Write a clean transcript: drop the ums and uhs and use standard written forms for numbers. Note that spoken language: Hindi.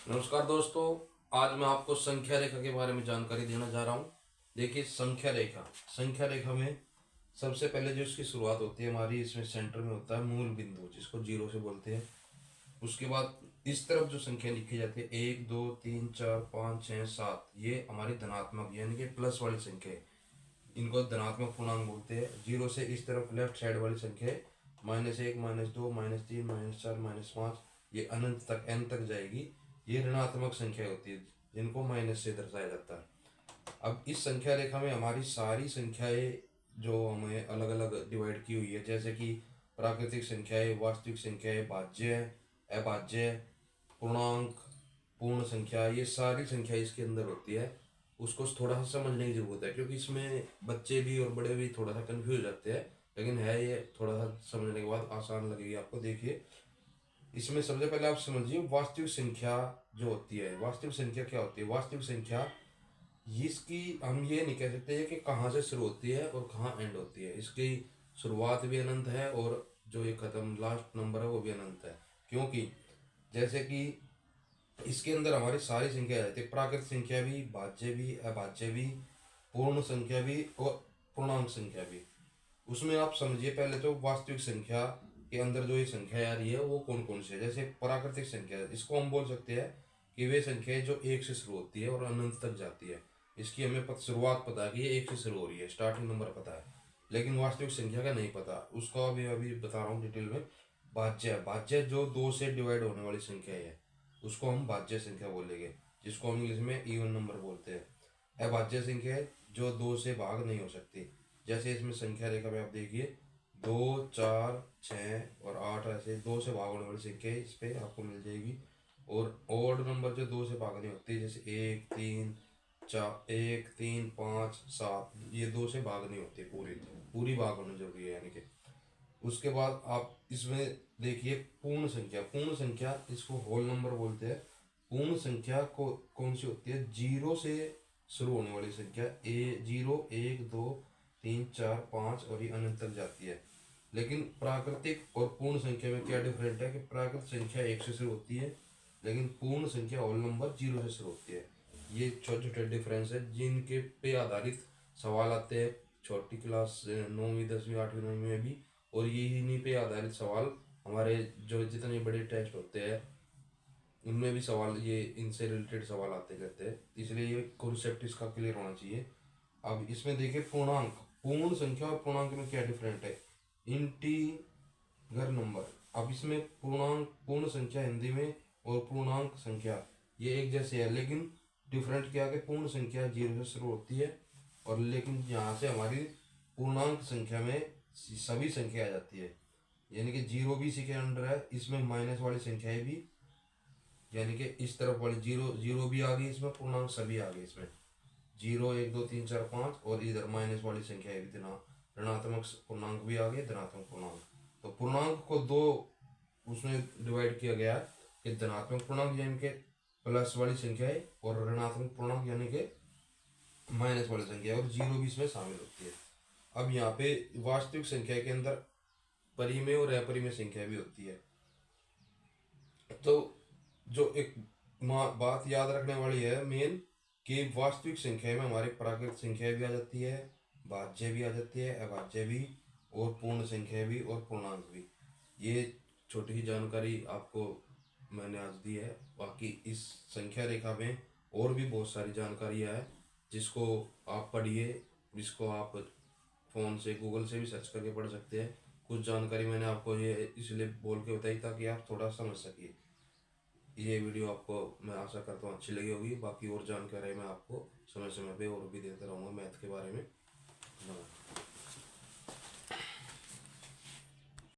नमस्कार दोस्तों। आज मैं आपको संख्या रेखा के बारे में जानकारी देना जा रहा हूँ। देखिए, संख्या रेखा में सबसे पहले जो इसकी शुरुआत होती है हमारी, इसमें सेंटर में होता है मूल बिंदु, जिसको जीरो से बोलते हैं। उसके बाद इस तरफ जो संख्या लिखी जाती है, 1 2 3 4 5 6 7, ये हमारी धनात्मक यानी कि प्लस वाली संख्या है। इनको धनात्मक पूर्णांक बोलते हैं। जीरो से इस तरफ लेफ्ट साइड वाली संख्या है -1 -2 -3 -4 -5, ये अनंत तक n तक जाएगी। ये ऋणात्मक संख्या होती है जिनको माइनस से दर्शाया जाता है। अब इस संख्या रेखा में हमारी सारी संख्याएं जो हमें अलग अलग डिवाइड की हुई है, जैसे कि प्राकृतिक संख्याएं, वास्तविक संख्याएं, भाज्य, अभाज्य, पूर्णांक, पूर्ण संख्या, ये सारी संख्या इसके अंदर होती है। उसको थोड़ा सा समझने की जरूरत है, क्योंकि इसमें बच्चे भी और बड़े भी थोड़ा सा कंफ्यूज जाते हैं। लेकिन है ये थोड़ा सा समझने के बाद आसान लगेगी आपको। देखिए, इसमें सबसे पहले आप समझिए वास्तविक संख्या जो होती है। वास्तविक संख्या क्या होती है? वास्तविक संख्या, इसकी हम ये नहीं कह सकते कि कहाँ से शुरू होती है और कहाँ एंड होती है। इसकी शुरुआत भी अनंत है और जो ये खत्म लास्ट नंबर है वो भी अनंत है। क्योंकि जैसे कि इसके अंदर हमारी सारी संख्या आ जाती है, प्राकृत संख्या भी, भाज्य भी, अभाज्य भी, पूर्ण संख्या भी और पूर्णांक संख्या भी। उसमें आप समझिए पहले तो वास्तविक संख्या के अंदर जो ये संख्या आ रही है वो कौन कौन सी है। जैसे प्राकृतिक संख्या है, इसको हम बोल सकते हैं कि वे संख्या है जो एक से शुरू होती है और अनंत तक जाती है। इसकी हमें शुरुआत पता है कि ये एक से शुरू हो रही है, स्टार्टिंग नंबर पता है, लेकिन वास्तविक संख्या का नहीं पता। उसको अभी अभी बता रहा हूँ डिटेल में। भाज्य, भाज्य जो दो से डिवाइड होने वाली संख्या है, उसको हम भाज्य संख्या बोलेंगे, जिसको हम इंग्लिश में इवन नंबर बोलते हैं। अभाज्य संख्या है जो दो से भाग नहीं हो सकती। जैसे इसमें संख्या रेखा में आप देखिए, 2 4 6 और 8, ऐसे दो से भाग होने वाली संख्या इस पे आपको मिल जाएगी। और ओड नंबर जो दो से भाग नहीं होती, जैसे 1 3 4 1 3 5 7, ये दो से भाग नहीं होती, पूरी पूरी भाग होना जरूरी है यानी कि। उसके बाद आप इसमें देखिए पूर्ण संख्या। पूर्ण संख्या, इसको होल नंबर बोलते हैं। पूर्ण संख्या को कौन सी होती है? जीरो से शुरू होने वाली संख्या, 0 1 2 3 4 5 और ये अनंत तक जाती है। लेकिन प्राकृतिक और पूर्ण संख्या में क्या डिफरेंट है कि प्राकृतिक संख्या एक से शुरू होती है, लेकिन पूर्ण संख्या होल नंबर जीरो से शुरू होती है। ये छोटे छोटे डिफरेंस है जिनके पे आधारित सवाल आते हैं छोटी क्लास 9वीं 10वीं 8वीं 9वीं में भी। और ये इन्हीं पे आधारित सवाल हमारे जो जितने बड़े टेस्ट होते हैं उनमें भी सवाल ये इनसे रिलेटेड सवाल आते रहते हैं, इसलिए ये कॉन्सेप्ट इसका क्लियर होना चाहिए। अब इसमें देखिए पूर्णांक, पूर्ण संख्या और पूर्णांक में क्या डिफरेंट है? Integer number. अब इसमें पूर्णांक, पूर्ण संख्या हिंदी में और पूर्णांक संख्या ये एक जैसे है, लेकिन डिफरेंट क्या है कि पूर्ण संख्या जीरो से शुरू होती है, और लेकिन यहाँ से हमारी पूर्णांक संख्या में सभी संख्या आ जाती है, यानी कि जीरो भी इसी के अंडर है। इसमें माइनस वाली संख्याएं भी, यानी कि इस तरफ वाली जीरो जीरो भी आ गई, इसमें पूर्णांक सभी आ गए इसमें। 0 1 2 3 4 5, और इधर माइनस वाली संख्या भी, ऋणात्मक पूर्णांक भी आ गए, धनात्मक पूर्णांक। तो पूर्णांक को दो उसमें डिवाइड किया गया है कि धनात्मक पूर्णांक यानी कि प्लस वाली संख्या है, और ऋणात्मक पूर्णांक यानी कि माइनस वाली संख्या है, और जीरो भी इसमें शामिल होती है। अब यहाँ पे वास्तविक संख्या के अंदर परिमेय और अपरिमेय संख्या भी होती है। तो जो एक बात याद रखने वाली है मेन, कि वास्तविक संख्या में हमारी प्राकृतिक संख्या भी आ जाती है, भाज्य भी आ जाती है, अभाज्य भी, और पूर्ण संख्या भी, और पूर्णांक भी। ये छोटी सी जानकारी आपको मैंने आज दी है। बाकी इस संख्या रेखा में और भी बहुत सारी जानकारियाँ है, जिसको आप पढ़िए, जिसको आप फ़ोन से गूगल से भी सर्च करके पढ़ सकते हैं। कुछ जानकारी मैंने आपको ये इसलिए बोल के बताई ताकि आप थोड़ा समझ सकिए। ये वीडियो आपको मैं आशा करता हूँ अच्छी लगी होगी। बाकी और जानकारी मैं आपको समय समय पे और भी देता रहूँगा मैथ के बारे में। धन्यवाद।